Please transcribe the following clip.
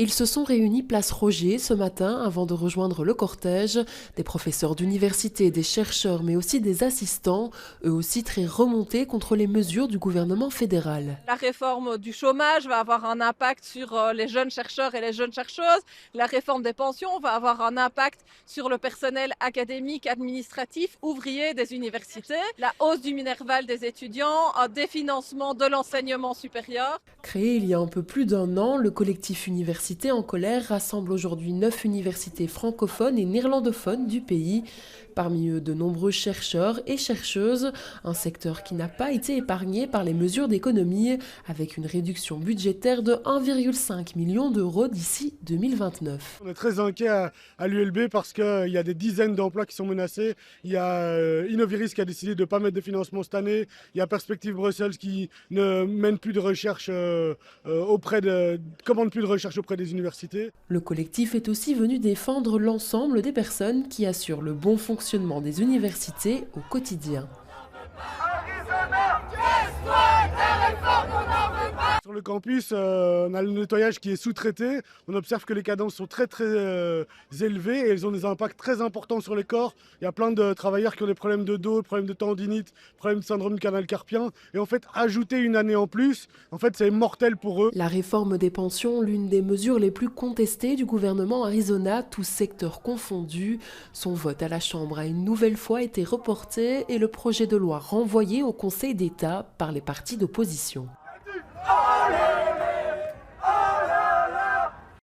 Ils se sont réunis place Roger ce matin avant de rejoindre le cortège. Des professeurs d'université, des chercheurs, mais aussi des assistants, eux aussi très remontés contre les mesures du gouvernement fédéral. La réforme du chômage va avoir un impact sur les jeunes chercheurs et les jeunes chercheuses. La réforme des pensions va avoir un impact sur le personnel académique, administratif, ouvrier des universités. La hausse du minerval des étudiants, un définancement de l'enseignement supérieur. Créé il y a un peu plus d'un an, le collectif Université en colère rassemble aujourd'hui 9 universités francophones et néerlandophones du pays. Parmi eux, de nombreux chercheurs et chercheuses, un secteur qui n'a pas été épargné par les mesures d'économie, avec une réduction budgétaire de 1,5 million d'euros d'ici 2029. On est très inquiet à l'ULB parce qu'il y a des dizaines d'emplois qui sont menacés. Il y a Innoviris qui a décidé de ne pas mettre de financement cette année. Il y a Perspective Bruxelles qui ne mène plus de recherche commande plus de recherche auprès des universités. Le collectif est aussi venu défendre l'ensemble des personnes qui assurent le bon fonctionnement des universités au quotidien. Sur le campus, on a le nettoyage qui est sous-traité. On observe que les cadences sont très élevées et elles ont des impacts très importants sur les corps. Il y a plein de travailleurs qui ont des problèmes de dos, problèmes de tendinite, problèmes de syndrome du canal carpien. Et en fait, ajouter une année en plus, en fait, c'est mortel pour eux. La réforme des pensions, l'une des mesures les plus contestées du gouvernement Arizona, tous secteurs confondus. Son vote à la Chambre a une nouvelle fois été reporté et le projet de loi renvoyé au Conseil d'État par les partis d'opposition. Allez!